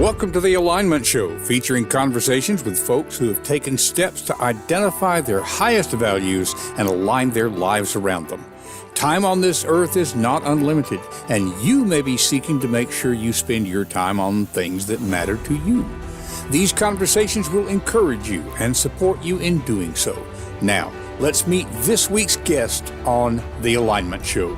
Welcome to The Alignment Show, featuring conversations with folks who have taken steps to identify their highest values and align their lives around them. Time on this earth is not unlimited, and you may be seeking to make sure you spend your time on things that matter to you. These conversations will encourage you and support you in doing so. Now, let's meet this week's guest on The Alignment Show.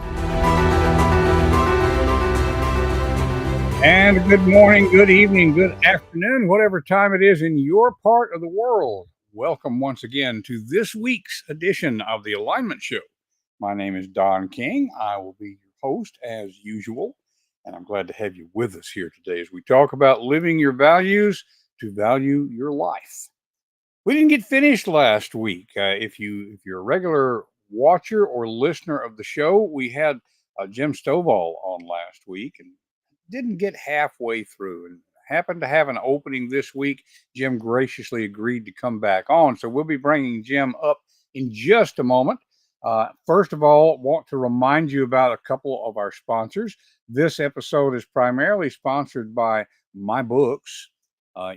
And good morning, good evening, good afternoon, whatever time it is in your part of the world. Welcome once again to this week's edition of The Alignment Show. My name is Don King. I will be your host as usual, and I'm glad to have you with us here today as we talk about living your values to value your life. We didn't get finished last week. If you're a regular watcher or listener of the show, we had Jim Stovall on last week and didn't get halfway through and happened to have an opening this week. Jim graciously agreed to come back on. So we'll be bringing Jim up in just a moment. First of all, want to remind you about a couple of our sponsors. This episode is primarily sponsored by my books.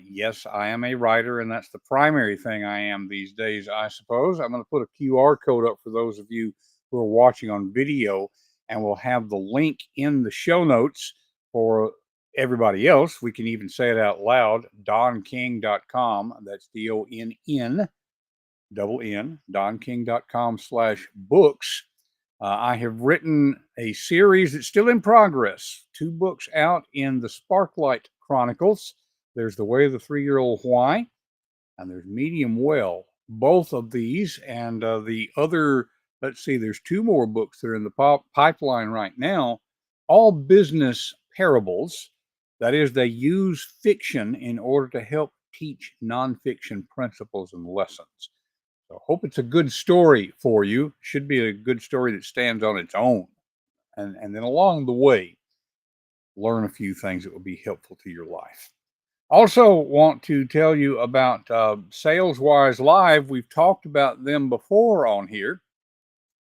Yes, I am a writer, and that's the primary thing I am these days, I suppose. I'm going to put a QR code up for those of you who are watching on video, and we'll have the link in the show notes. For everybody else, we can even say it out loud, donking.com. That's DONN, donking.com/books. I have written a series that's still in progress. 2 books out in the Sparklight Chronicles. There's The Way of the 3-Year-Old Why, and there's Medium Well. Both of these and the other, let's see, there's 2 more books that are in the pipeline right now, all business parables. That is, they use fiction in order to help teach nonfiction principles and lessons. So I hope it's a good story for you. Should be a good story that stands on its own. And then along the way, learn a few things that will be helpful to your life. Also want to tell you about SalesWise Live. We've talked about them before on here.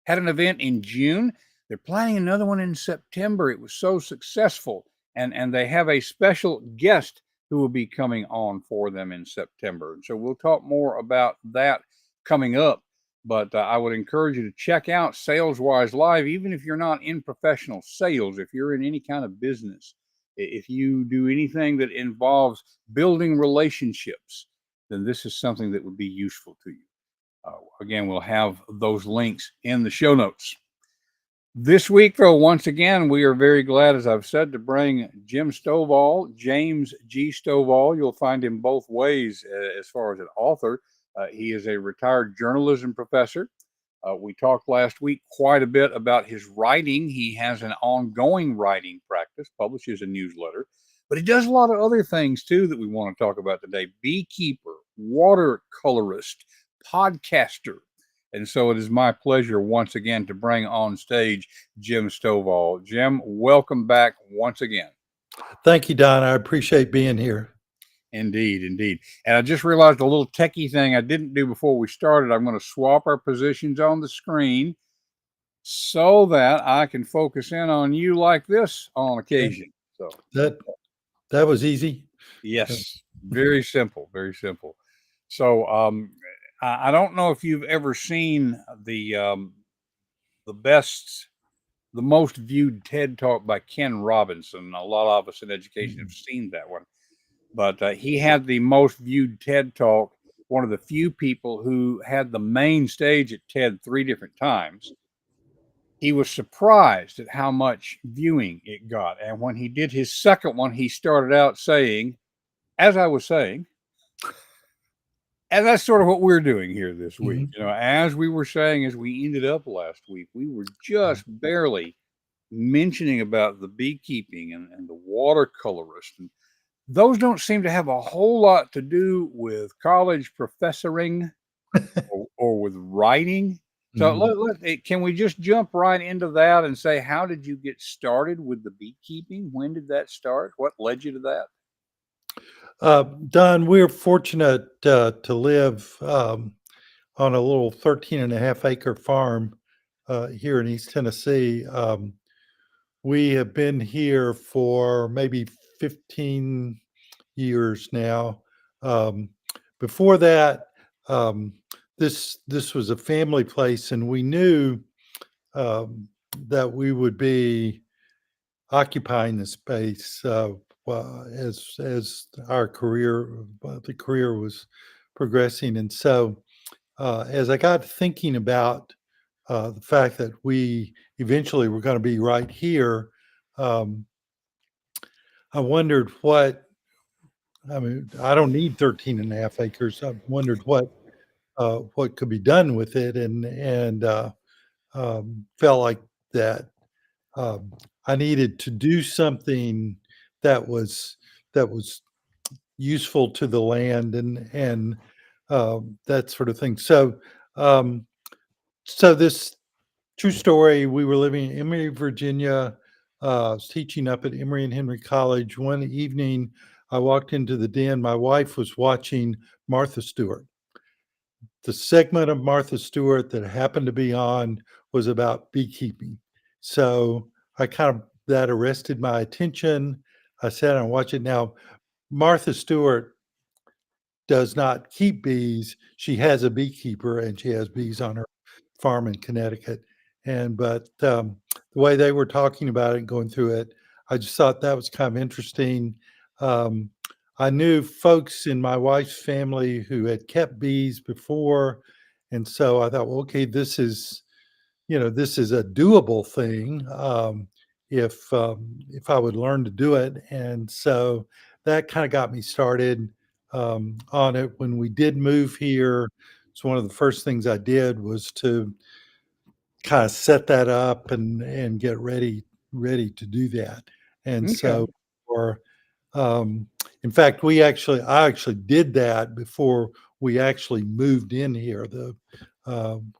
Had an event in June. They're planning another one in September. It was so successful. And they have a special guest who will be coming on for them in September. And so we'll talk more about that coming up. But I would encourage you to check out SalesWise Live, even if you're not in professional sales, if you're in any kind of business, if you do anything that involves building relationships, then this is something that would be useful to you. Again, we'll have those links in the show notes. This week, though, once again, we are very glad, as I've said, to bring Jim Stovall, James G. Stovall. You'll find him both ways as far as an author. He is a retired journalism professor. We talked last week quite a bit about his writing. He has an ongoing writing practice, publishes a newsletter, but he does a lot of other things, too, that we want to talk about today. Beekeeper, watercolorist, podcaster. And so it is my pleasure once again to bring on stage Jim Stovall. Jim, welcome back once again. Thank you, Don. I appreciate being here. Indeed, indeed. And I just realized a little techie thing I didn't do before we started. I'm going to swap our positions on the screen so that I can focus in on you like this on occasion. So that was easy. Yes, very simple, very simple. So I don't know if you've ever seen the most viewed TED Talk by Ken Robinson. A lot of us in education have seen that one, but he had the most viewed TED Talk. One of the few people who had the main stage at TED 3 different times. He was surprised at how much viewing it got, and when he did his second one, he started out saying, as I was saying. And that's sort of what we're doing here this week. You know, as we were saying, as we ended up last week, we were just barely mentioning about the beekeeping and the watercolorist. And those don't seem to have a whole lot to do with college professoring or with writing. So can we just jump right into that and say, how did you get started with the beekeeping? When did that start? What led you to that? Don, we're fortunate to live on a little 13.5-acre farm here in East Tennessee. We have been here for maybe 15 years now. Um, Before that, um, this was a family place, and we knew um, that we would be occupying the space as our career, the career was progressing, and so as I got thinking about the fact that we eventually were going to be right here, um, I wondered what. I mean, I don't need 13 and a half acres. I wondered what could be done with it, and felt like that um, I needed to do something that was that was useful to the land and that sort of thing. Um, so this true story. We were living in Emory, Virginia. I was teaching up at Emory and Henry College. One evening, I walked into the den. My wife was watching Martha Stewart. The segment of Martha Stewart that happened to be on was about beekeeping. So I kind of that arrested my attention. I sat and watched it. Now, Martha Stewart does not keep bees. She has a beekeeper and she has bees on her farm in Connecticut. But the way they were talking about it and going through it, I just thought that was kind of interesting. Um, I knew folks in my wife's family who had kept bees before, and so I thought, well, okay, this is a doable thing if I would learn to do it, and so that kind of got me started on it. When we did move here, it's one of the first things I did was to kind of set that up and get ready to do that. And Okay. so, for um, in fact, I actually did that before we actually moved in here.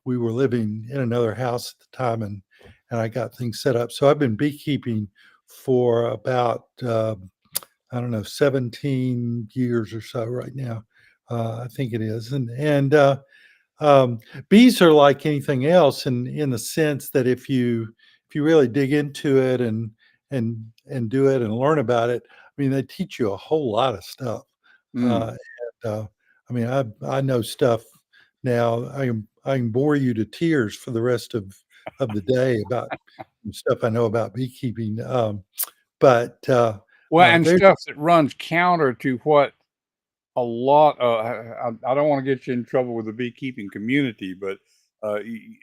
We were living in another house at the time, and I got things set up. So I've been beekeeping for about I don't know 17 years or so right now. I think it is, and um, bees are like anything else in the sense that if you really dig into it and do it and learn about it, I mean, they teach you a whole lot of stuff. Mm. And I mean, I know stuff now. I can bore you to tears for the rest of the day about stuff I know about beekeeping. Well, and There's stuff that runs counter to what a lot. I don't want to get you in trouble with the beekeeping community, but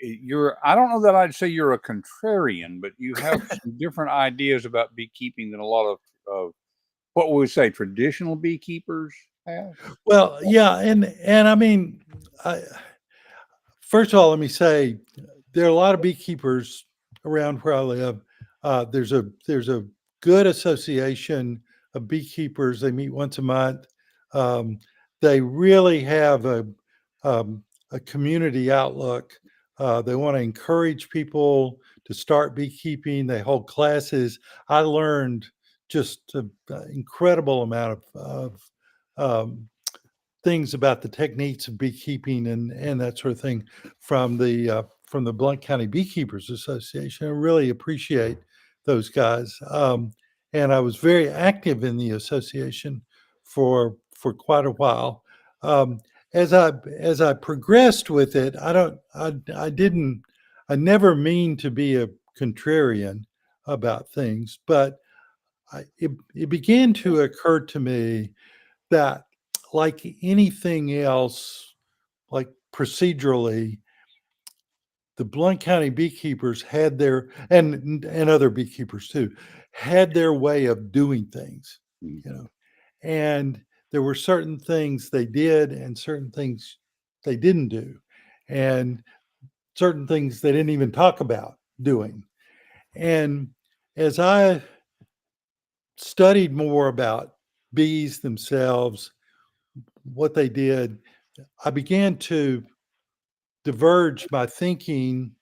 you're. I don't know that I'd say you're a contrarian, but you have some different ideas about beekeeping than a lot of what we would say traditional beekeepers have. well, yeah, and I mean, I, first of all, let me say there are a lot of beekeepers around where I live. There's a good association of beekeepers. They meet once a month. Um, they really have um, a community outlook. They want to encourage people to start beekeeping. They hold classes. I learned just an incredible amount of things about the techniques of beekeeping and that sort of thing from the Blount County Beekeepers Association. I really appreciate those guys, and I was very active in the association for quite a while. Um, as I progressed with it, I didn't I never mean to be a contrarian about things, but it began to occur to me that like anything else, like procedurally, the Blount County beekeepers had their and other beekeepers too had their way of doing things, Mm. you know. And there were certain things they did and certain things they didn't do, and certain things they didn't even talk about doing. And as I studied more about bees themselves, what they did, I began to diverge my thinking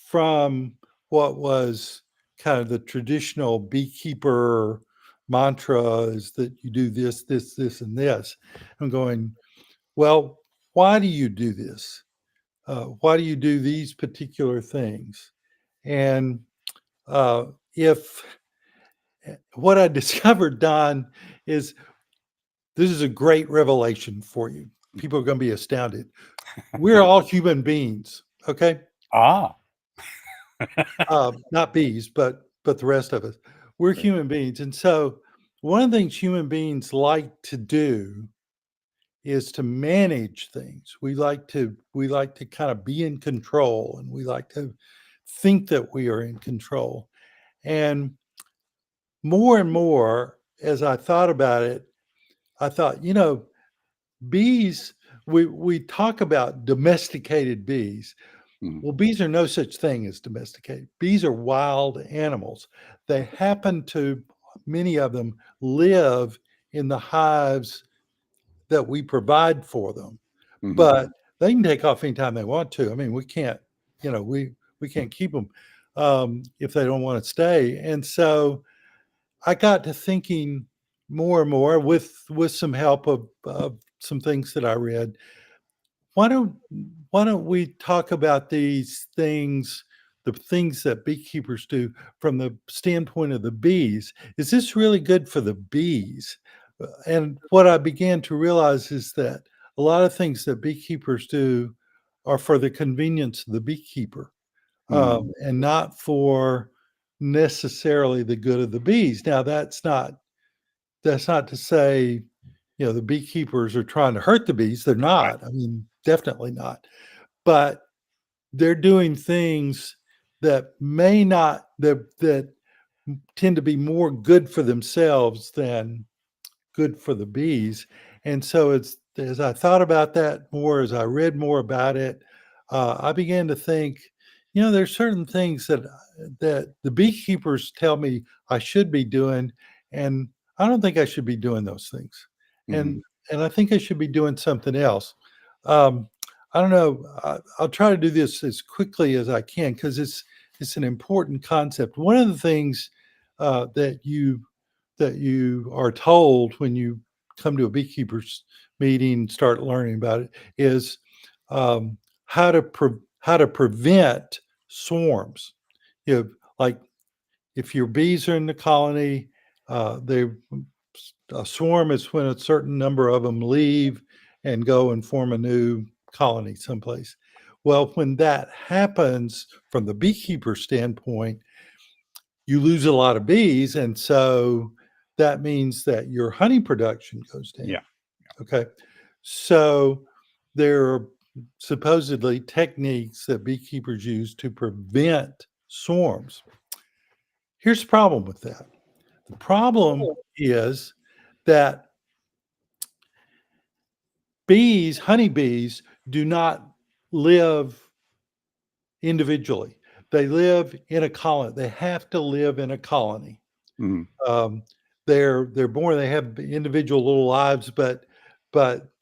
from what was kind of the traditional beekeeper mantra is that you do this, this, this, and this. I'm going, well, why do you do this? Why do you do these particular things? And if what I discovered, Don, is this is a great revelation for you. People are going to be astounded. We're all human beings, okay? Ah, Not bees, but the rest of us. We're okay. human beings, and so one of the things human beings like to do is to manage things. We like to kind of be in control, and we like to think that we are in control. And more as I thought about it, I thought, bees, we talk about domesticated bees. Mhm, Well, bees are no such thing as domesticated. Bees are wild animals. They happen to, many of them, live in the hives that we provide for them, mhm, but they can take off anytime they want to. I mean, we can't, we can't keep them if they don't want to stay. And so I got to thinking more and more with some help of some things that I read. Why don't why don't we talk about these things, the things that beekeepers do from the standpoint of the bees? Is this really good for the bees? And what I began to realize is that a lot of things that beekeepers do are for the convenience of the beekeeper, mhm, and not for necessarily the good of the bees. Now, that's not to say, the beekeepers are trying to hurt the bees. They're right. not. I mean, definitely not. But they're doing things that may not that tend to be more good for themselves than good for the bees. And so it's as I thought about that more, as I read more about it, I began to think, there's certain things that the beekeepers tell me I should be doing, and I don't think I should be doing those things. Mhm, And I think I should be doing something else. Um, I don't know. I'll try to do this as quickly as I can because it's an important concept. One of the things uh, that you that you are told when you come to a beekeeper's meeting, start learning about it, is um, how to prevent swarms. Like if your bees are in the colony, they a swarm is when a certain number of them leave and go and form a new colony someplace. Well, when that happens, from the beekeeper standpoint, you lose a lot of bees, and so that means that your honey production goes down. yeah. Okay. So there are supposedly techniques that beekeepers use to prevent swarms. Here's the problem with that. The problem is that honeybees, do not live individually. They live in a colony. They have to live in a colony. Mhm, Um, they're born. They have individual little lives, but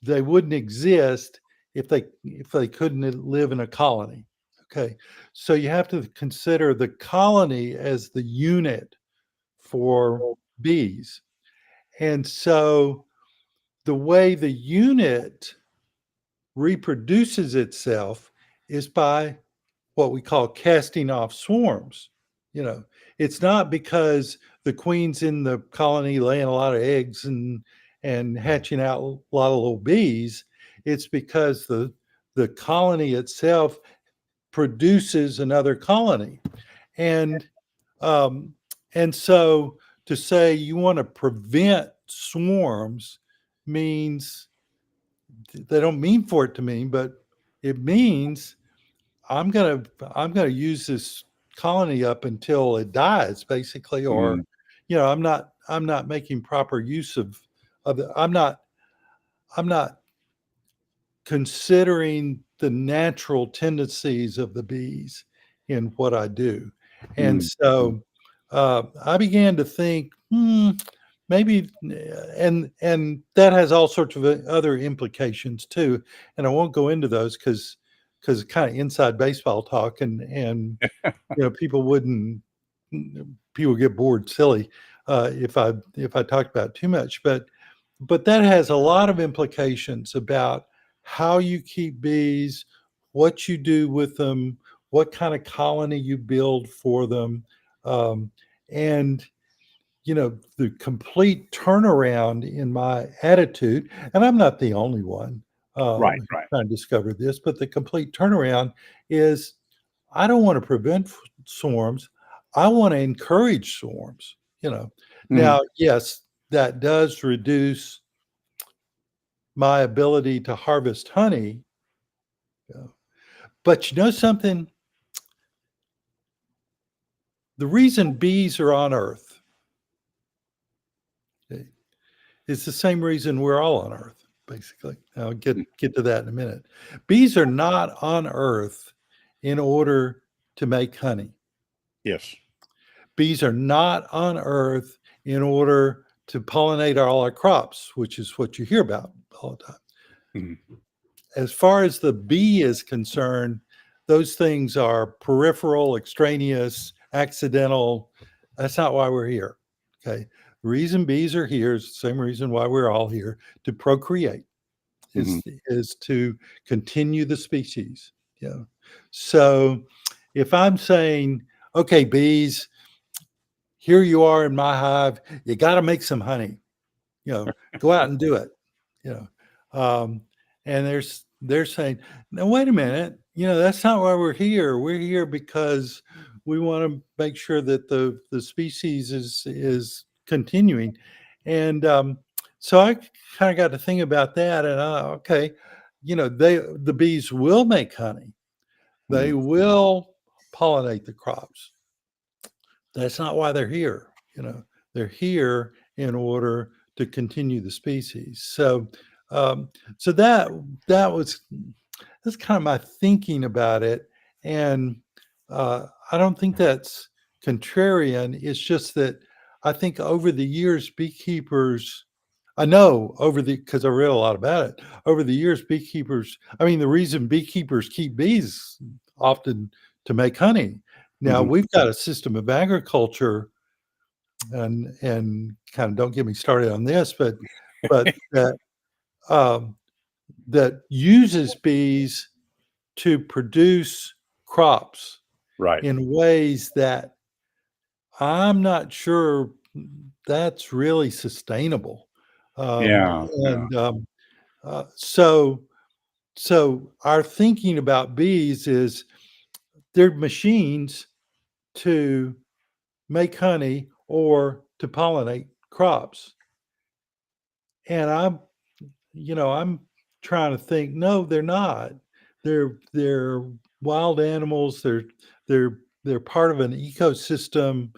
they wouldn't exist if they couldn't live in a colony. Okay, so you have to consider the colony as the unit for bees, and so the way the unit reproduces itself is by what we call casting off swarms. You know, it's not because the queen's in the colony laying a lot of eggs and hatching out a lot of little bees. It's because the colony itself produces another colony. And um, and so to say you want to prevent swarms means they don't mean for it to mean, but it means I'm gonna use this colony up until it dies, basically, or mhm, I'm not making proper use of the I'm not considering the natural tendencies of the bees in what I do. And mhm, so I began to think, maybe, and that has all sorts of other implications too. And I won't go into those because kind of inside baseball talk, and people wouldn't people get bored silly if I talked about it too much. But that has a lot of implications about how you keep bees, what you do with them, what kind of colony you build for them, um, and the complete turnaround in my attitude, and I'm not the only one Right, who's right. trying to discover this, but the complete turnaround is I don't want to prevent swarms. I want to encourage swarms. Mhm. Now, yes, that does reduce my ability to harvest honey. But you know something? The reason bees are on Earth, okay, is the same reason we're all on Earth, basically. I'll get to that in a minute. Bees are not on Earth in order to make honey. Yes. Bees are not on Earth in order to pollinate all our crops, which is what you hear about all the time. Mhm. As far as the bee is concerned, those things are peripheral, extraneous, accidental. That's not why we're here. Okay. The reason bees are here is the same reason why we're all here, to procreate, Mhm. is to continue the species. Yeah. So if I'm saying, okay, bees, here you are in my hive, you got to make some honey, go out and do it. you know um, and they're saying, no, wait a minute, that's not why we're here because we want to make sure that the species is continuing. And so I kind of got to think about that, and okay, the bees will make honey, they Mhm. will pollinate the crops. That's not why they're here. They're here in order to continue the species. Um, so that's kind of my thinking about it, and I don't think that's contrarian. It's just that I think over the years, beekeepers. I know over the because I read a lot about it over the years. Beekeepers. I mean, the reason beekeepers keep bees often to make honey. Now Mhm. we've got a system of agriculture, and kind of don't get me started on this, but um, that uses bees to produce crops Right. in ways that I'm not sure that's really sustainable. Yeah. Yeah. And so our thinking about bees is they're machines to make honey or to pollinate crops. And I'm trying to think, no, they're not. They're wild animals. They're part of an ecosystem.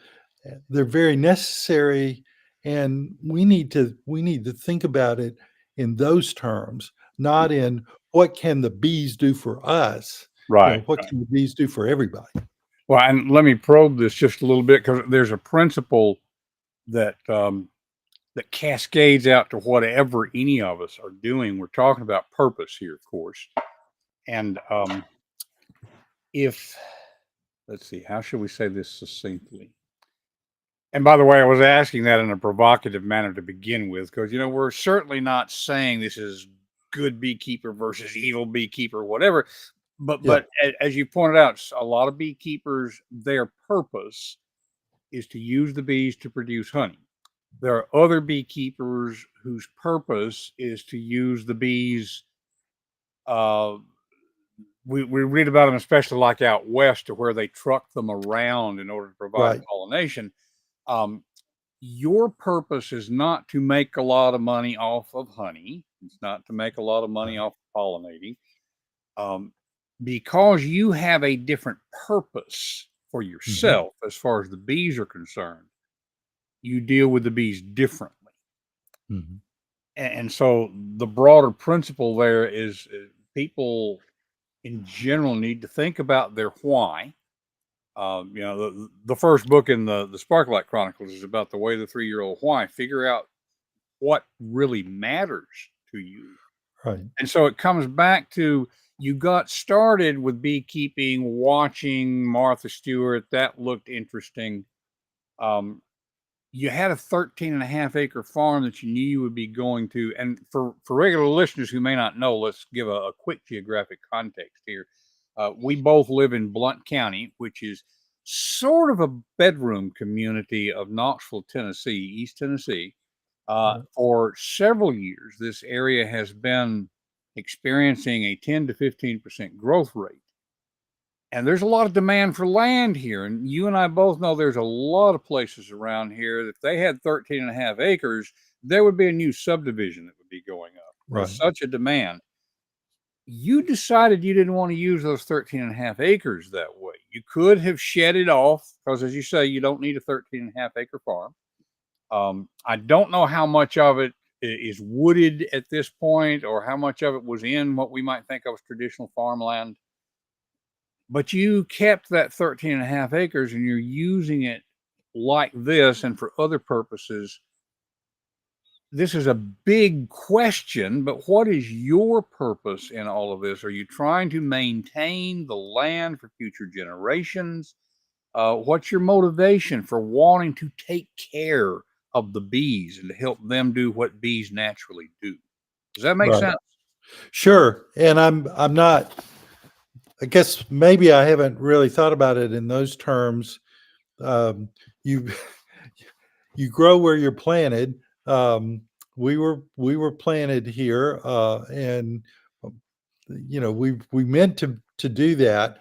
They're very necessary, and we need to think about it in those terms, not in what can the bees do for us. Right. What Right. can the bees do for everybody? Well, and let me probe this just a little bit because there's a principle that that cascades out to whatever any of us are doing. We're talking about purpose here, of course. And if let's see, how should we say this succinctly? And by the way, I was asking that in a provocative manner to begin with, because we're certainly not saying this is good beekeeper versus evil beekeeper, whatever. But Yeah, as you pointed out, a lot of beekeepers, their purpose is to use the bees to produce honey. There are other beekeepers whose purpose is to use the bees. Uh, we read about them, especially like out west, to where they truck them around in order to provide right. pollination. Um, your purpose is not to make a lot of money off of honey. It's not to make a lot of money Right. off of pollinating. Um, because you have a different purpose for Hmm. yourself as far as the bees are concerned, you deal with the bees differently. Hmm. And so the broader principle there is people in general need to think about their why. The first book in the Sparklight Chronicles is about the way the 3-year-old why. Figure out what really matters to you. Right. And so it comes back to you got started with beekeeping, watching Martha Stewart. That looked interesting. Um, you had a 13 and a half acre farm that you knew you would be going to. And for regular listeners who may not know, let's give a quick geographic context here. We both live in Blount County, which is sort of a bedroom community of Knoxville, Tennessee, East Tennessee. For several years, this area has been experiencing a 10 to 15% growth rate. And there's a lot of demand for land here. And you and I both know there's a lot of places around here that if they had 13 and a half acres, there would be a new subdivision that would be going up. Right. There's such a demand. You decided you didn't want to use those 13 and a half acres that way. You could have shed it off because, as you say, you don't need a 13 and a half acre farm. I don't know how much of it is wooded at this point or how much of it was in what we might think of as traditional farmland. But you kept that 13 and a half acres and you're using it like this and for other purposes. This is a big question, but what is your purpose in all of this? Are you trying to maintain the land for future generations? What's your motivation for wanting to take care of the bees and to help them do what bees naturally do? Does that make Right. sense? Sure. And I'm not, I guess maybe I haven't really thought about it in those terms. You you grow where you're planted. We were planted here, and we meant to do that.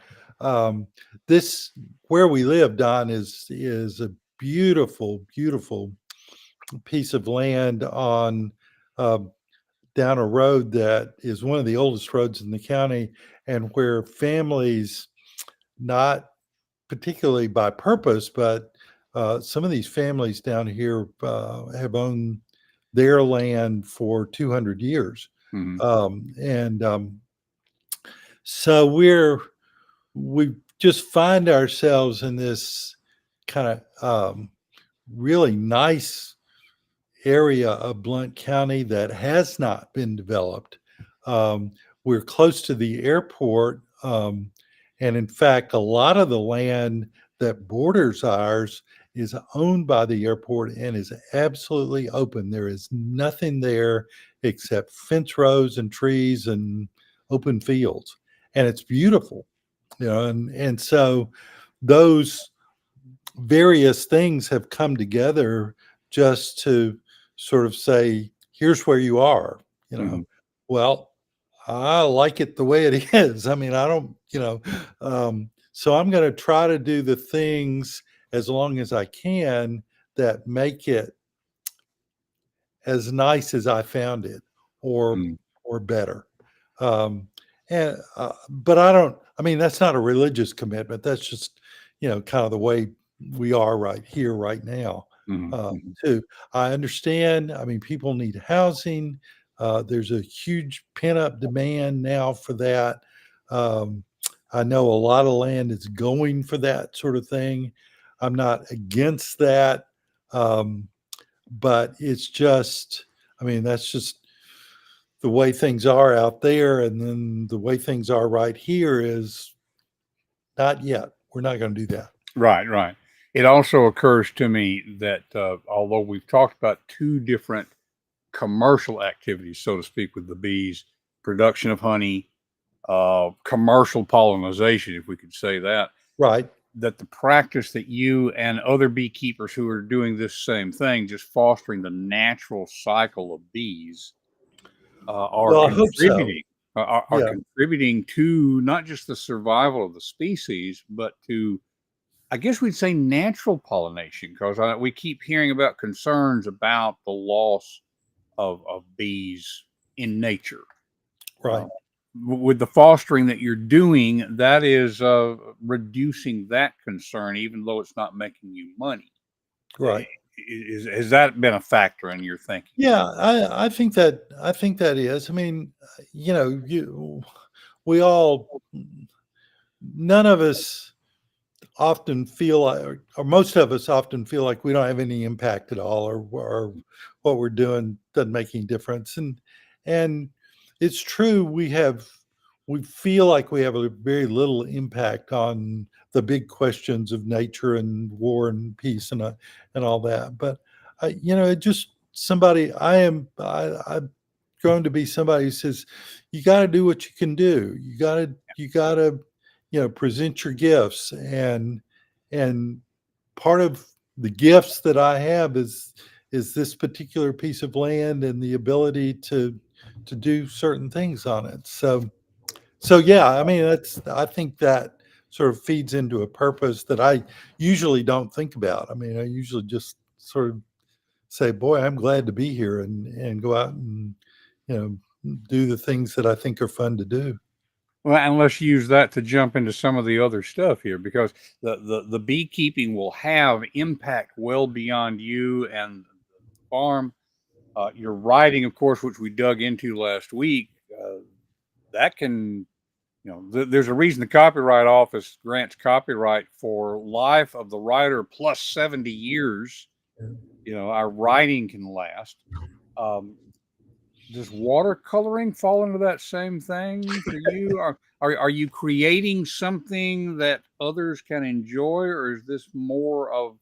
This where we live, Don, is a beautiful, beautiful piece of land on uh, down a road that is one of the oldest roads in the county, and where families, not particularly by purpose, but some of these families down here have owned their land for 200 years. Mhm. And so we just find ourselves in this kind of really nice area of Blount County that has not been developed. We're close to the airport. And in fact, a lot of the land that borders ours is owned by the airport and is absolutely open. There is nothing there except fence rows and trees and open fields. And it's beautiful, and so those various things have come together just to sort of say, here's where you are, Mhm. well, I like it the way it is. I mean, I don't, so I'm going to try to do the things as long as I can that make it as nice as I found it, or Mhm. or better. Um, and but I don't. I mean, that's not a religious commitment. That's just kind of the way we are right here, right now. Mhm. Mhm. Too. I understand. I mean, people need housing. There's a huge pent up demand now for that. Um, I know a lot of land is going for that sort of thing. I'm not against that. Um, but it's just, I mean, that's just the way things are out there. And then the way things are right here is not yet. We're not going to do that. Right, right. It also occurs to me that although we've talked about two different commercial activities, so to speak, with the bees, production of honey, commercial pollination, if we could say that, Right. that the practice that you and other beekeepers who are doing this same thing, just fostering the natural cycle of bees, are Well, I hope so. contributing are Yeah. contributing to not just the survival of the species, but to, I guess we'd say, natural pollination, because we keep hearing about concerns about the loss of bees in nature. Uh, Right. with the fostering that you're doing, that is reducing that concern, even though it's not making you money. Eh, Right. has that been a factor in your thinking? Yeah. I think that is. I mean, we all, none of us often feel like, or most of us often feel like we don't have any impact at all, or what we're doing doesn't make any difference. And it's true, we feel like we have a very little impact on the big questions of nature and war and peace and all that. But it just somebody I've grown to be somebody who says you got to do what you can do. You got to present your gifts, and part of the gifts that I have is this particular piece of land and the ability to do certain things on it. So yeah, I mean I think that sort of feeds into a purpose that I usually don't think about. I mean, I usually just sort of say, "Boy, I'm glad to be here," and go out and you do the things that I think are fun to do. Well, and let's use that to jump into some of the other stuff here, because the beekeeping will have impact well beyond you and the farm. Your writing, of course, which we dug into last week, that can, there's a reason the Copyright Office grants copyright for life of the writer plus 70 years. Our writing can last. Um, does watercoloring fall into that same thing for you? Are you creating something that others can enjoy, or is this more of,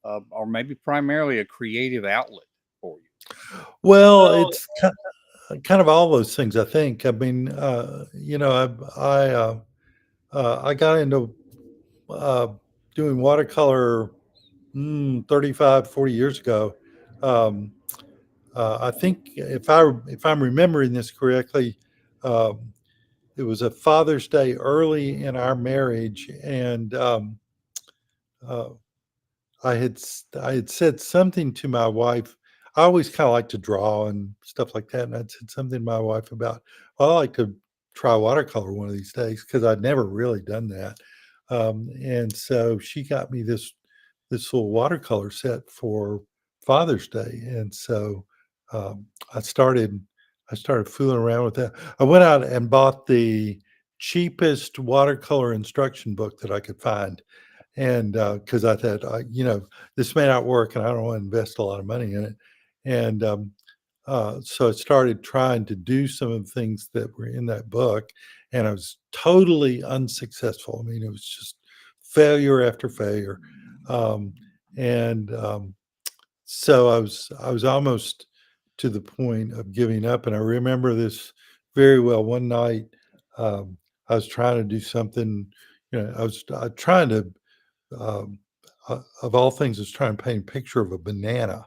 or maybe primarily a creative outlet for you? Well, it's kind of all those things, I think. I mean, I got into uh, doing watercolor 35, 40 years ago. Um, I think if I'm remembering this correctly, um, it was a Father's Day early in our marriage, and uh, I had said something to my wife. I always kind of like to draw and stuff like that, and I'd said something to my wife about, well, I like to try watercolor one of these days because I'd never really done that. And so she got me this little watercolor set for Father's Day, and so um, I started I started fooling around with that. I went out and bought the cheapest watercolor instruction book that I could find, and because I thought, this may not work, and I don't want to invest a lot of money in it. And so I started trying to do some of the things that were in that book, and I was totally unsuccessful. I mean, it was just failure after failure. Um, and So I was almost to the point of giving up. And I remember this very well. One night, I was trying to do something. I was trying to um, of all things, is trying to paint a picture of a banana.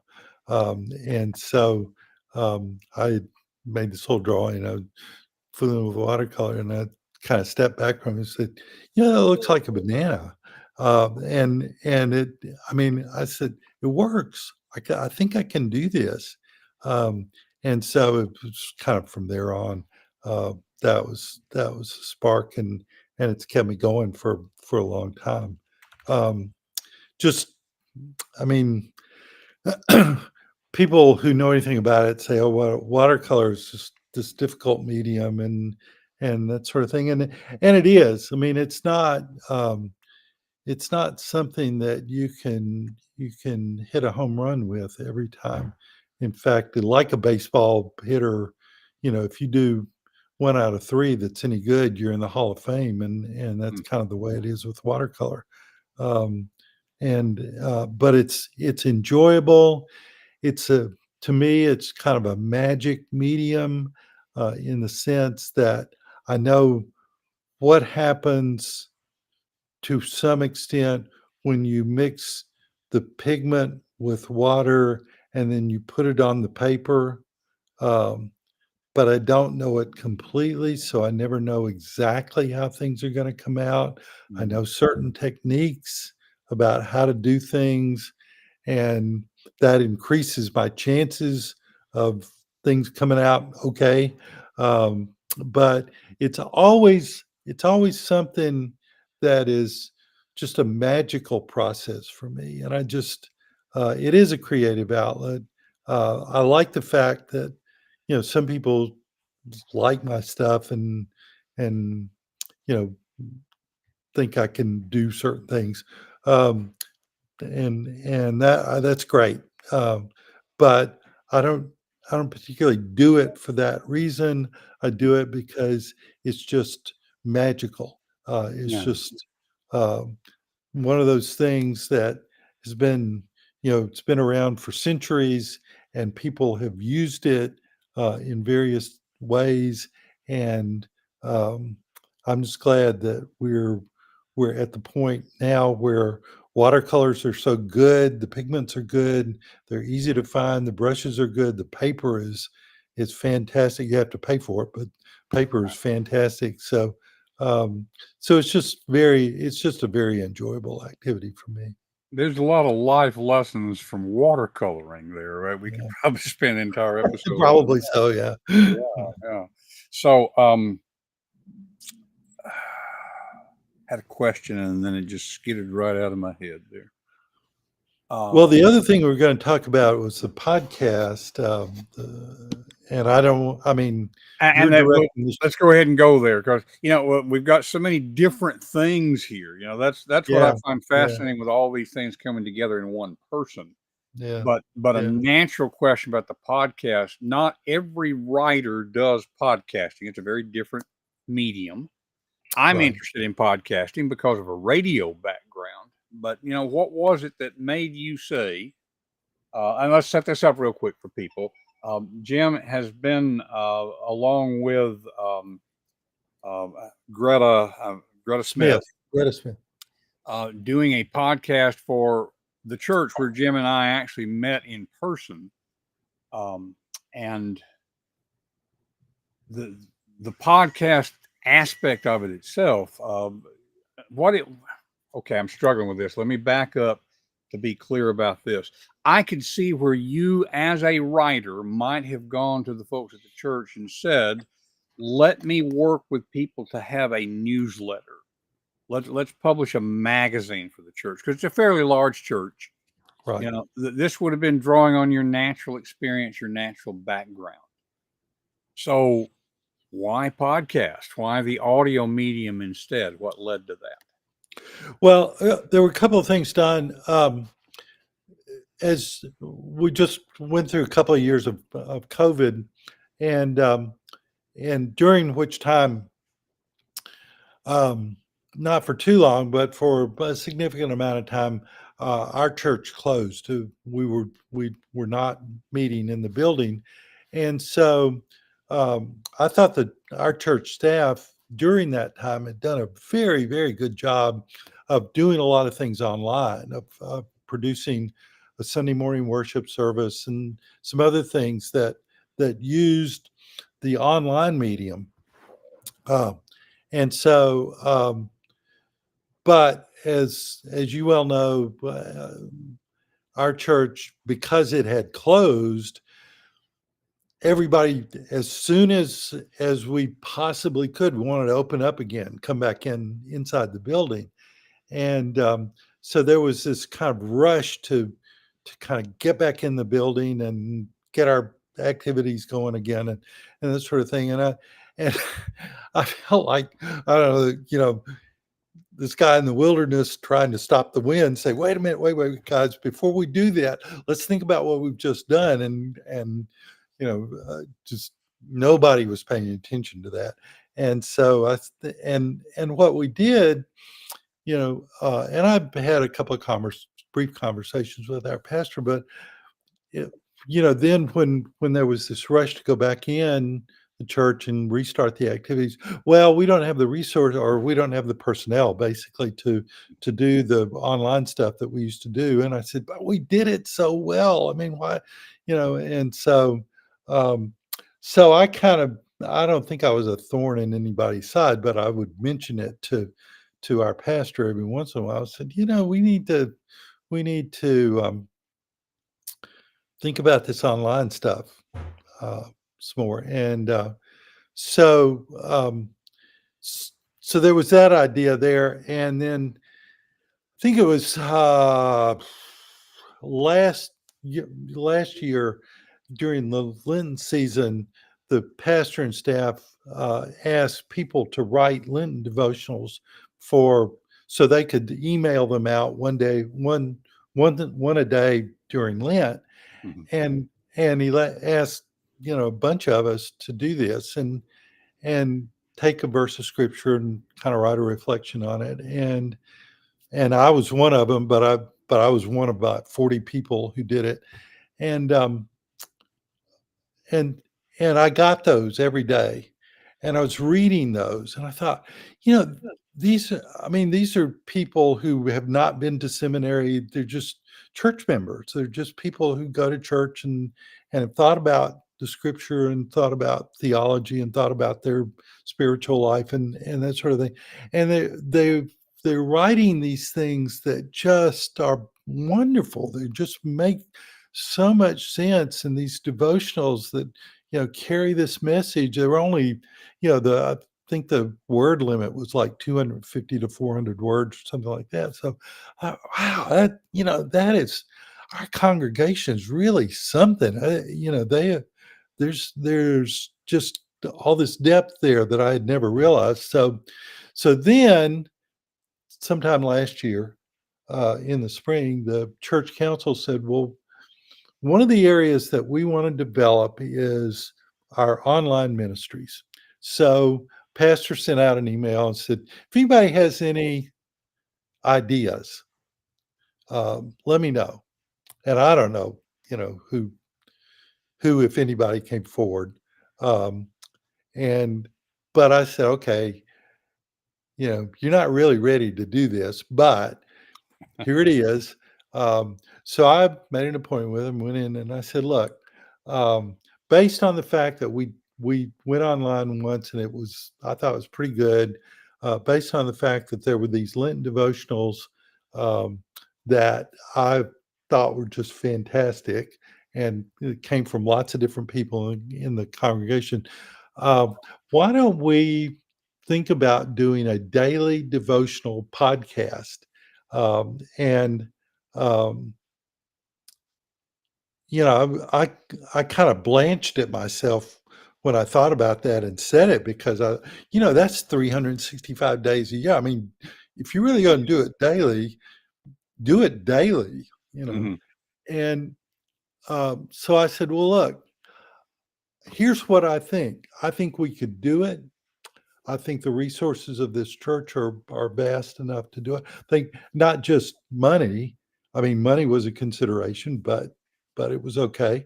And so I made this whole drawing. I was fooling with watercolor, and I kind of stepped back from it and said, "It looks like a banana." And I mean, I said, "It works. I think I can do this." Um, and so it was kind of from there on. Uh, that was a spark, and it's kept me going for a long time. Um, just, I mean, people who know anything about it say, "Oh, well, watercolor is just this difficult medium," and that sort of thing, and it is. I mean, it's not something that you can hit a home run with every time. In fact, like a baseball hitter, if you do 1 out of 3 that's any good, you're in the Hall of Fame, and that's Mm. kind of the way it is with watercolor. Um, but it's enjoyable. It's a To me, it's kind of a magic medium, in the sense that I know what happens to some extent when you mix the pigment with water and then you put it on the paper. Um, but I don't know it completely, so I never know exactly how things are gonna come out. I Mhm. know certain techniques about how to do things, and that increases my chances of things coming out okay. But it's always something that is just a magical process for me, and it is a creative outlet. I like the fact that some people like my stuff and you know think I can do certain things. Um, and that's great. Um, but I don't I don't particularly do it for that reason. I do it because it's just magical. It's Yeah. just um, one of those things that has been, it's been around for centuries, and people have used it in various ways. And um, I'm just glad that we're at the point now where watercolors are so good, the pigments are good, they're easy to find, the brushes are good, the paper is fantastic. You have to pay for it, but paper is fantastic. Um, so it's just a very enjoyable activity for me. There's a lot of life lessons from watercoloring there, right? We could Yeah. probably spend an entire episode on Probably so, yeah. that. Yeah, yeah. So, had a question and then it just skidded right out of my head there. Well, Um, the other thing we are going to talk about was the podcast, and I mean, you're and that directing this. let's go ahead and go there because we've got so many different things here. That's what I Yeah, find yeah, fascinating with all these things coming together in one person. yeah, But a yeah, natural question about the podcast. Not every writer does podcasting. It's a very different medium. I'm right. interested in podcasting because of a radio background. But what was it that made you say? And let's set this up real quick for people. Jim has been along with uh, Greta Greta Smith Smith, Greta Smith. doing a podcast for the church where Jim and I actually met in person. Um, and the the podcast aspect of it itself, what it okay, I'm struggling with this. Let me back up to be clear about this. I could see where you, as a writer, might have gone to the folks at the church and said, "Let me work with people to have a newsletter. Let's publish a magazine for the church because it's a fairly large church. Right. This would have been drawing on your natural experience, your natural background. So, why podcast? Why the audio medium instead? What led to that?" Well, there were a couple of things done. As we just went through a couple of years of COVID, and and during which time, um, not for too long, but for a significant amount of time, our church closed. We were not meeting in the building, and so I thought that our church staff during that time had done a very, very good job of doing a lot of things online, of producing a Sunday morning worship service and some other things that used the online medium. Uh, and so, but as you well know, our church, because it had closed, everybody, as soon as we possibly could, we wanted to open up again, come back inside the building, and so there was this kind of rush to kind of get back in the building and get our activities going again, and that sort of thing, and I felt like, I don't know, this guy in the wilderness trying to stop the wind, say, wait a minute, wait, guys, before we do that, let's think about what we've just done. And, just nobody was paying attention to that. And so and what we did, and I've had a couple of brief conversations with our pastor, but it, then when there was this rush to go back in the church and restart the activities, well, we don't have the resource, or we don't have the personnel basically to do the online stuff that we used to do. And I said, but we did it so well. I mean, why, and um, so I don't think I was a thorn in anybody's side, but I would mention it to our pastor every once in a while. I said, we need to think about this online stuff some more. And so, so there was that idea there, and then I think it was last last year during the Lenten season, the pastor and staff asked people to write Lenten devotionals for so they could email them out one a day during Lent, Mhm. and he asked a bunch of us to do this and take a verse of scripture and kind of write a reflection on it, and I was one of them, but I was one of about 40 people who did it, and and and I got those every day, and I was reading those, and I thought, these, I mean, these are people who have not been to seminary. They're just church members. They're just people who go to church and have thought about the scripture and thought about theology and thought about their spiritual life and that sort of thing. And they're writing these things that just are wonderful. They just make so much sense in these devotionals that carry this message. They were only, I think the word limit was like 250 to 400 words, or something like that. So, wow, that is, our congregation is really something. There's just all this depth there that I had never realized. So then, sometime last year, in the spring, the church council said, well, one of the areas that we want to develop is our online ministries. So pastor sent out an email and said, if anybody has any ideas, let me know. And I don't know, who, if anybody, came forward. Um, and but I said, okay, you're not really ready to do this, but here it is. So I made an appointment with him, went in, and I said, look, um, based on the fact that we went online once and I thought it was pretty good, based on the fact that there were these Lenten devotionals um, that I thought were just fantastic, and it came from lots of different people in the congregation. Um, why don't we think about doing a daily devotional podcast? And um, I kind of blanched at myself when I thought about that and said it, because that's 365 days a year. I mean, if you're really going to do it daily, Hmm. And so I said, well, look, here's what I think. I think we could do it. I think the resources of this church are vast enough to do it. I think not just money. I mean, money was a consideration, but it was okay.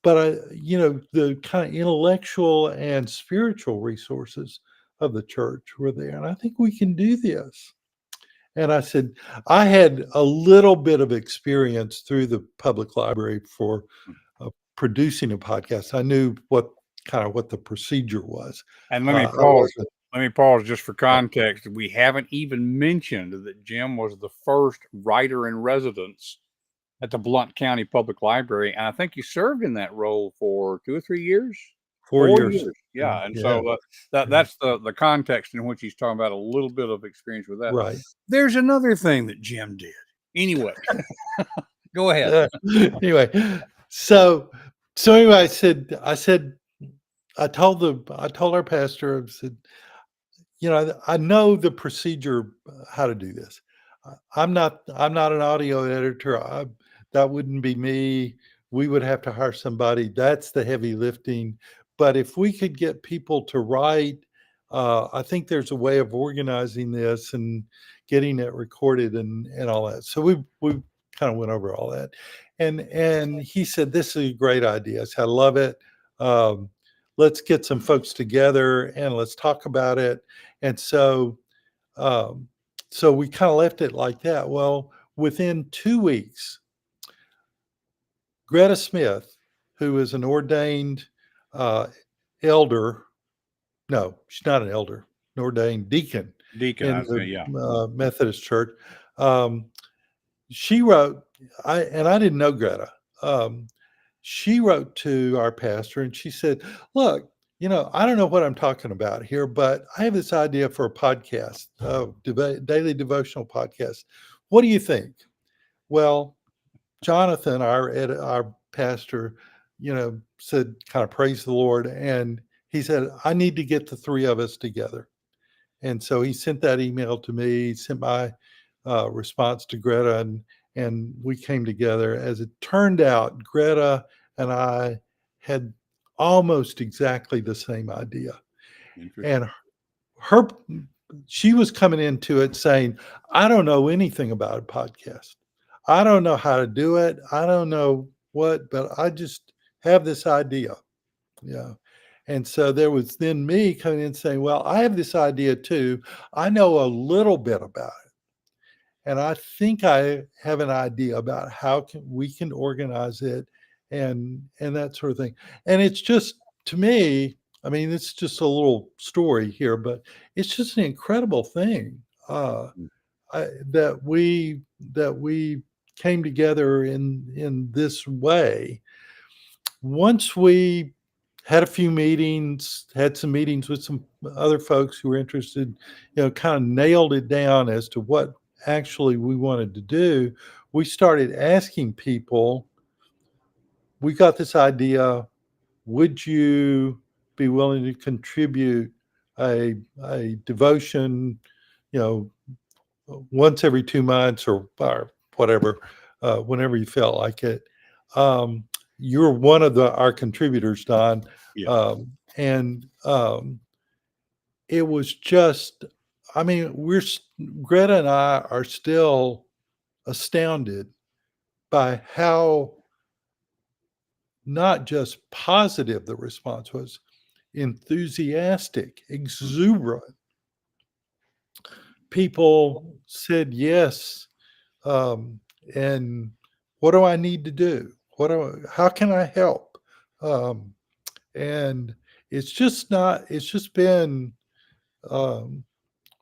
But the kind of intellectual and spiritual resources of the church were there, and I think we can do this. And I said, I had a little bit of experience through the public library for producing a podcast. I knew what the procedure was. And I wasn't. let me pause just for context. We haven't even mentioned that Jim was the first writer in residence at the Blount County Public Library, and I think you served in that role for 2 or 3 years. 4 years. 4 years, yeah. And Yeah, so that's the context in which he's talking about, a little bit of experience with that. right. There's another thing that Jim did. Anyway, go ahead. Anyway, so anyway, I told our pastor, I said, I know the procedure, how to do this. I'm not an audio editor. That wouldn't be me. We would have to hire somebody. That's the heavy lifting. But if we could get people to write, I think there's a way of organizing this and getting it recorded and all that. So we kind of went over all that, and he said, "This is a great idea." I said, "I love it. Um, let's get some folks together and let's talk about it." And um, so we kind of left it like that. Well, within 2 weeks, Greta Smith, who is an ordained uh, elder, no, she's not an elder, an ordained deacon Deacon, in I the say, yeah. Methodist Church. Um, she wrote, I didn't know Greta. Um, she wrote to our pastor and she said, look, I don't know what I'm talking about here, but I have this idea for a podcast, daily devotional podcast. What do you think? Well, Jonathan, our pastor, said, kind of praise the Lord. And he said, I need to get the three of us together. And so he sent that email to me, sent my response to Greta, and we came together. As it turned out, Greta and I had almost exactly the same idea. Interesting. And her she was coming into it saying, I don't know anything about a podcast. I don't know how to do it. I don't know what, but I just have this idea. Yeah. And so there was then me coming in saying, well, I have this idea too. I know a little bit about it. And I think I have an idea about how we can organize it and that sort of thing. And it's just, to me, I mean, it's just a little story here, but it's just an incredible thing Mm. that we came together in this way. Once we had a few meetings, had some meetings with some other folks who were interested, kind of nailed it down as to what actually we wanted to do. We started asking people, we got this idea, would you be willing to contribute a devotion, you know, once every 2 months or whatever, whenever you felt like it. Um, you're one of our contributors, Don. Yeah. And it was just, I mean, Greta and I are still astounded by how not just positive the response was, enthusiastic, Mm. exuberant. People said yes. Um, and what do I need to do? How can I help? Um, and it's just not, it's just been, um,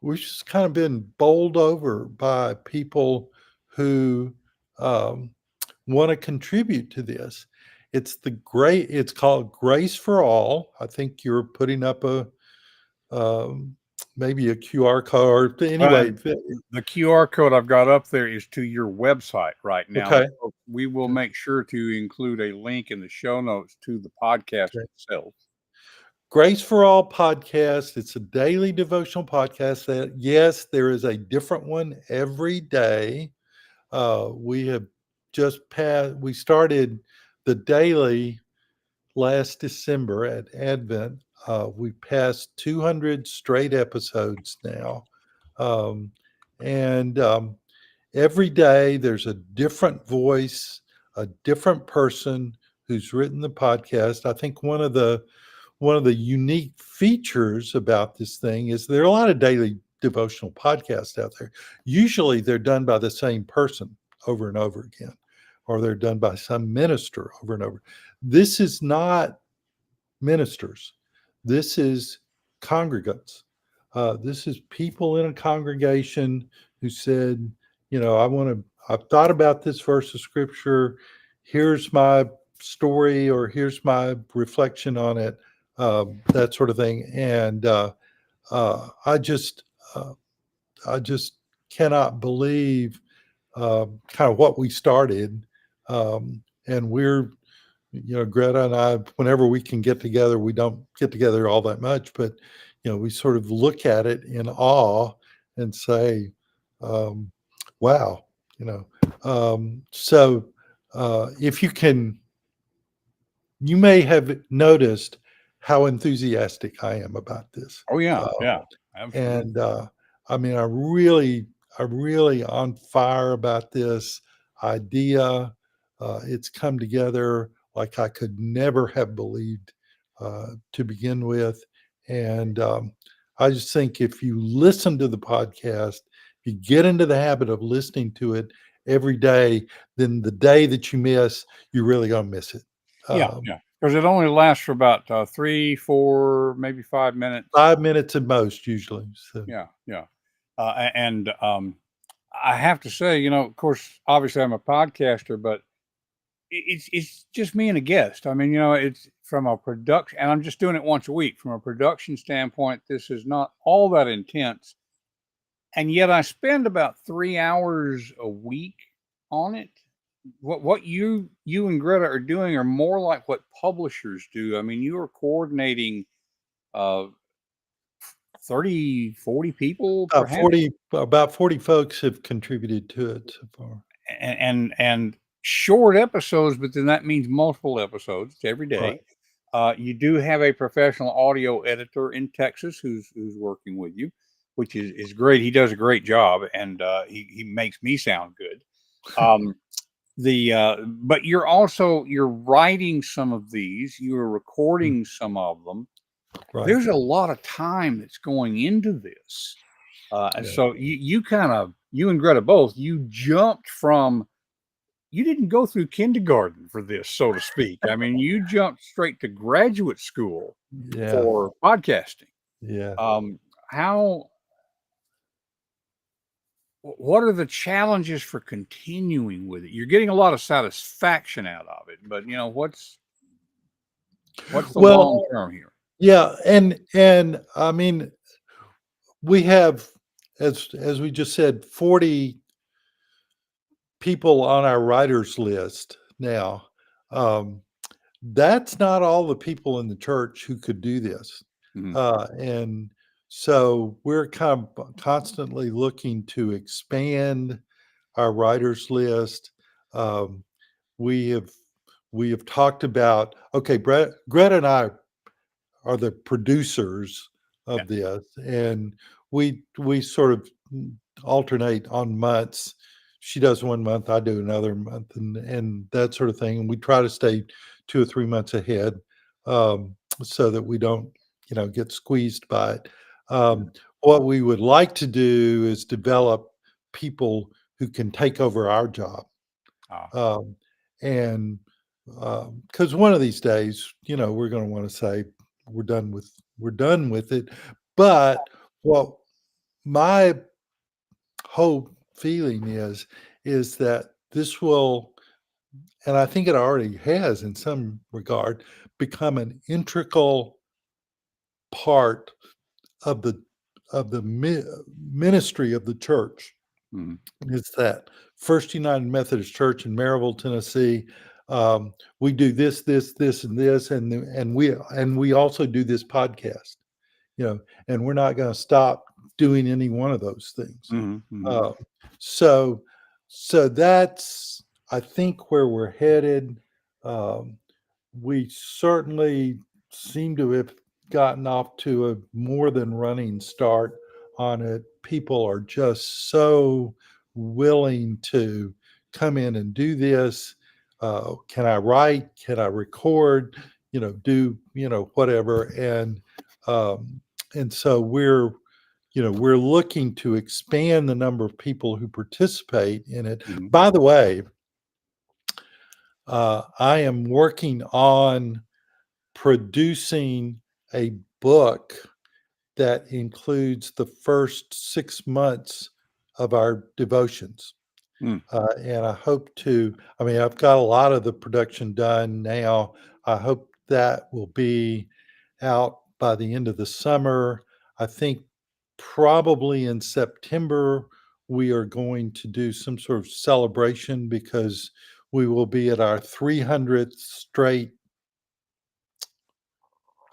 we've just kind of been bowled over by people who um, want to contribute to this. It's called Grace for All. I think you're putting up um, maybe a QR code. Anyway, The QR code I've got up there is to your website right now, okay. but we will make sure to include a link in the show notes to the podcast Okay. itself. Grace for All podcast. It's a daily devotional podcast that, yes, there is a different one every day. We have we started the daily last December at Advent. We passed 200 straight episodes now. And every day there's a different voice, a different person who's written the podcast. I think one of the unique features about this thing is there are a lot of daily devotional podcasts out there. Usually they're done by the same person over and over again, or they're done by some minister over and over. This is not ministers. This is congregants. This is people in a congregation who said, I've thought about this verse of scripture. Here's my story, or here's my reflection on it, that sort of thing. And uh, I just, uh, I just cannot believe kind of what we started. And Greta and I, whenever we can get together, we don't get together all that much, but we sort of look at it in awe and say, um, "Wow!" You know. So if you may have noticed how enthusiastic I am about this. Oh yeah, Uh, yeah, absolutely. and I mean, I'm really on fire about this idea. It's come together like I could never have believed to begin with. And I just think if you listen to the podcast, if you get into the habit of listening to it every day, then the day that you miss, you're really going to miss it. Yeah, Um, yeah, because it only lasts for about 3, 4, maybe 5 minutes. 5 minutes at most, usually. So, Yeah, yeah, and I have to say, of course, obviously, I'm a podcaster, but it's just me and a guest. I mean, it's from a production, and I'm just doing it once a week. From a production standpoint, this is not all that intense, and yet I spend about 3 hours a week on it. What you and Greta are doing are more like what publishers do. I mean, you are coordinating uh 30, 40 people about perhaps, 40 about 40 folks have contributed to it so far. and short episodes, but then that means multiple episodes every Right. day. You do have a professional audio editor in Texas who's working with you, which is great. He does a great job, and he makes me sound good. Um, but you're writing some of these, you're Mm. recording some of them. Right. There's a lot of time that's going into this. And Yeah. so you and Greta both, you jumped from, you didn't go through kindergarten for this, so to speak. I mean, you jumped straight to graduate school Yeah. for podcasting. Yeah. How, what are the challenges for continuing with it? You're getting a lot of satisfaction out of it, but what's the long Well, term here? yeah, and I mean, we have, as we just said, 40 people on our writers list now. Um, that's not all the people in the church who could do this. Mhm. And so we're kind of constantly looking to expand our writers list. Um, we have we have talked about, okay, Greta and I are the producers Yeah. of this, and we sort of alternate on months. She does one month, I do another month, and that sort of thing. And we try to stay 2 or 3 months ahead, so that we don't, get squeezed by it. Yeah. What we would like to do is develop people who can take over our job, Ah, um, and because one of these days, we're going to want to say we're done with it. But what my hope feeling is that this will, and I think it already has in some regard, become an integral part of the ministry of the church. mhm, Is that First United Methodist Church in Maryville, Tennessee. We do this, this, this, and this, and we also do this podcast. And we're not going to stop doing any one of those things. mhm, mhm, Uh, so, so that's, I think, where we're headed. Um, we certainly seem to have gotten off to a more than running start on it. People are just so willing to come in and do this. Can I write? Can I record? Do whatever. Um, and so we're looking to expand the number of people who participate in it. mhm, By the way, I am working on producing a book that includes the first 6 months of our devotions. mm, And I hope I've got a lot of the production done now. I hope that will be out by the end of the summer. I think probably in September, we are going to do some sort of celebration because we will be at our 300th straight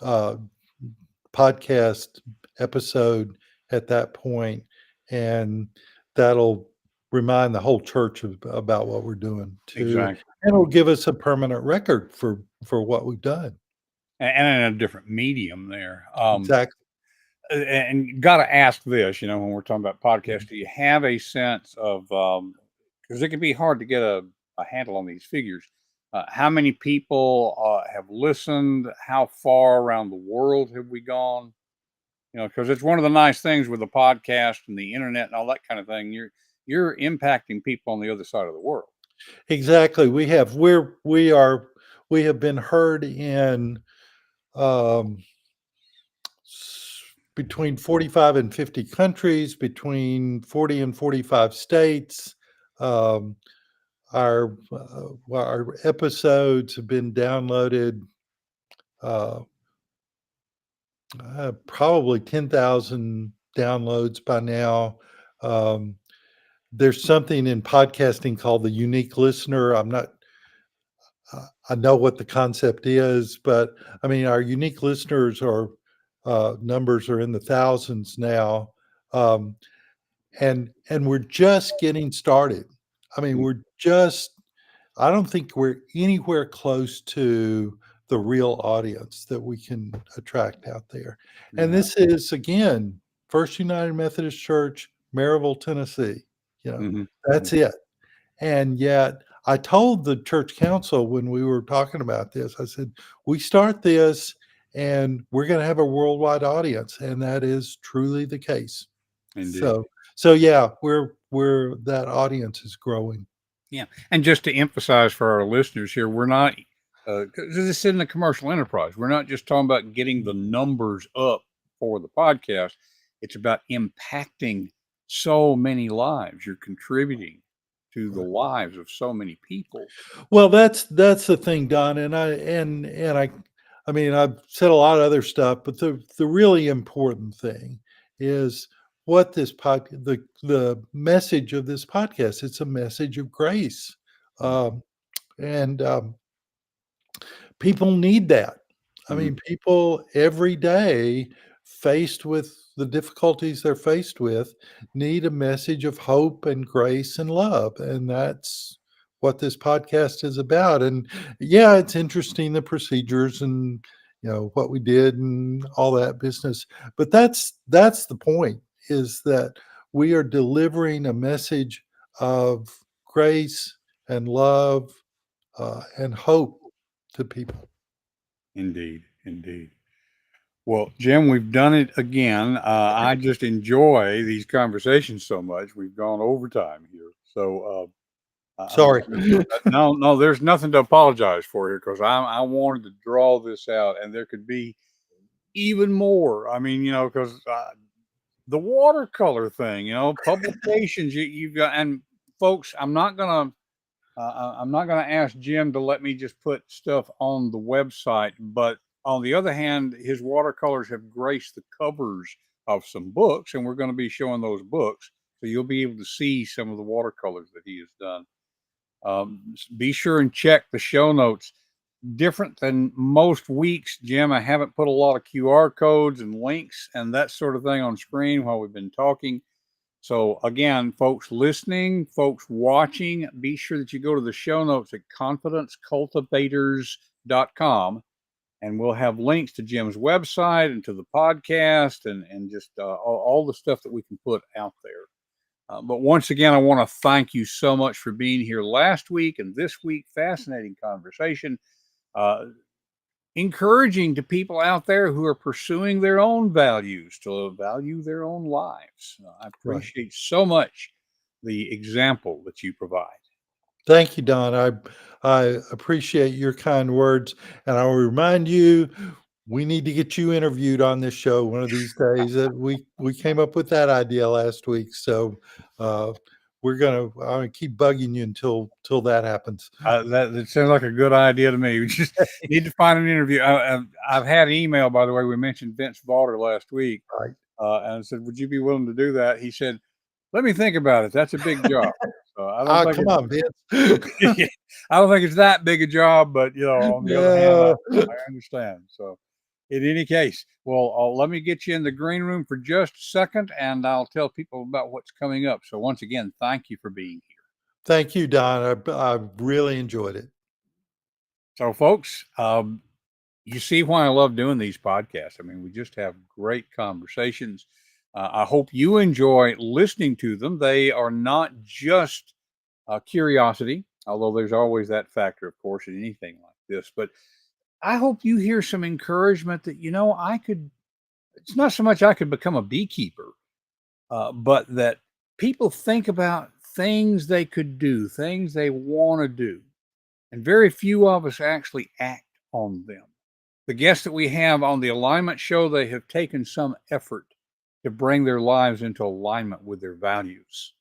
uh, podcast episode at that point, and that'll remind the whole church about what we're doing too, exactly. and it'll give us a permanent record for what we've done. And in a different medium there. Exactly. And got to ask this, when we're talking about podcasts, do you have a sense of, because it can be hard to get a handle on these figures, how many people have listened? How far around the world have we gone? Because it's one of the nice things with the podcast and the internet and all that kind of thing. You're impacting people on the other side of the world. Exactly. We have been heard in um, between 45 and 50 countries, between 40 and 45 states. Um, our episodes have been downloaded uh, probably 10,000 downloads by now. Um, there's something in podcasting called the unique listener. I know what the concept is, but I mean, our unique listeners are numbers are in the thousands now. Um, and we're just getting started. I mean, Mm, I don't think we're anywhere close to the real audience that we can attract out there. And yeah. this is, again, First United Methodist Church, Maryville, Tennessee. Hmm. That's it. And yet, I told the church council when we were talking about this, I said, we start this and we're going to have a worldwide audience, and that is truly the case. Indeed. So yeah, we're that audience is growing. Yeah. And just to emphasize for our listeners here, we're not, 'cause this is in the commercial enterprise. We're not just talking about getting the numbers up for the podcast. It's about impacting so many lives. You're contributing to the Right. lives of so many people. Well, that's the thing, Don, I mean, I've said a lot of other stuff, but the really important thing is what the message of this podcast. It's a message of grace, Mm. um, and people need that. I Mhm. mean, people every day faced with the difficulties they're faced with need a message of hope and grace and love. And that's what this podcast is about. And yeah, it's interesting the procedures and what we did and all that business. But that's the point is that we are delivering a message of grace and love and hope to people. Indeed. Indeed. Well, Jim, we've done it again. I just enjoy these conversations so much. We've gone overtime here. So, Sorry. no, no, there's nothing to apologize for here because I wanted to draw this out, and there could be even more. I mean, because the watercolor thing, publications you've got, and folks, I'm not gonna ask Jim to let me just put stuff on the website, but on the other hand, his watercolors have graced the covers of some books, and we're going to be showing those books, so you'll be able to see some of the watercolors that he has done. Be sure and check the show notes. Different than most weeks, Jim, I haven't put a lot of QR codes and links and that sort of thing on screen while we've been talking. So, again, folks listening, folks watching, be sure that you go to the show notes at confidencecultivators.com, and we'll have links to Jim's website and to the podcast and just all the stuff that we can put out there. But once again, I want to thank you so much for being here last week and this week. Fascinating conversation. Uh, Encouraging to people out there who are pursuing their own values to value their own lives. I Right. appreciate so much the example that you provide. Thank you, Don. I appreciate your kind words, and I will remind you we need to get you interviewed on this show one of these days. That we came up with that idea last week, so uh, I'm gonna keep bugging you until that happens. That sounds like a good idea to me. We just need to find an interview. I've had an email, by the way. We mentioned Vince Vaughter last week, Right. and I said, "Would you be willing to do that?" He said, "Let me think about it. That's a big job." So I don't Ah, think come on, Vince. I don't think it's that big a job, but on the other hand, Yeah. I understand. So, in any case, well, let me get you in the green room for just a second, and I'll tell people about what's coming up. So, once again, thank you for being here. Thank you, Don. I really enjoyed it. So, folks, you see why I love doing these podcasts. I mean, we just have great conversations. I hope you enjoy listening to them. They are not just curiosity, although there's always that factor, of course, in anything like this. But I hope you hear some encouragement that, it's not so much I could become a beekeeper, but that people think about things they could do, things they want to do. And very few of us actually act on them. The guests that we have on the alignment show, they have taken some effort to bring their lives into alignment with their values.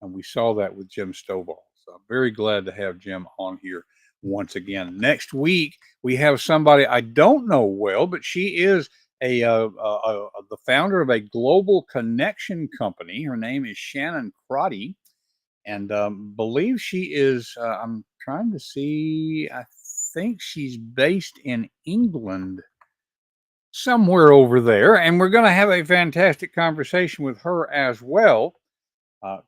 And we saw that with Jim Stovall. So I'm very glad to have Jim on here once again. Next week, we have somebody I don't know well, but she is the founder of a global connection company. Her name is Shannon Crotty, and believe she is. I'm trying to see. I think she's based in England, somewhere over there, and we're going to have a fantastic conversation with her as well. Uh,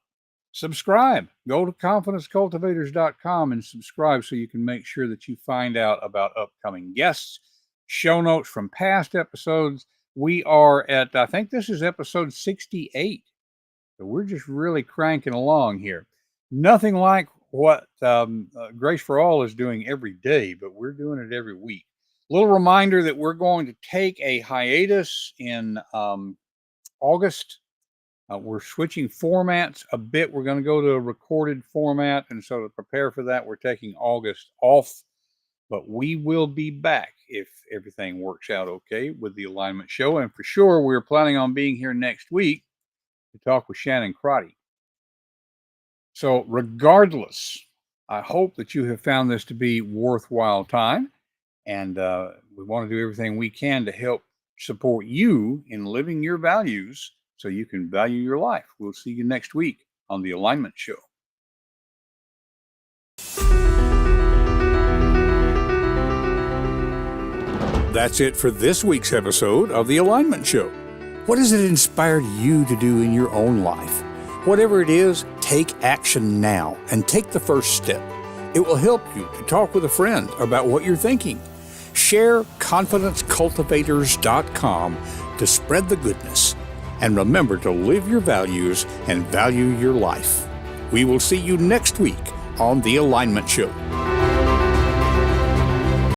Subscribe. Go to confidencecultivators.com and subscribe so you can make sure that you find out about upcoming guests, show notes from past episodes. We are at, I think this is episode 68. So we're just really cranking along here. Nothing like what Grace for All is doing every day, but we're doing it every week. little reminder that we're going to take a hiatus in August. We're switching formats a bit. We're going to go to a recorded format. And so to prepare for that, we're taking August off. But we will be back if everything works out okay with the Alignment Show. And for sure, we're planning on being here next week to talk with Shannon Crotty. So regardless, I hope that you have found this to be worthwhile time. And we want to do everything we can to help support you in living your values so you can value your life. We'll see you next week on The Alignment Show. That's it for this week's episode of The Alignment Show. What has it inspired you to do in your own life? Whatever it is, take action now and take the first step. It will help you to talk with a friend about what you're thinking. Share confidencecultivators.com to spread the goodness. And remember to live your values and value your life. We will see you next week on The Alignment Show.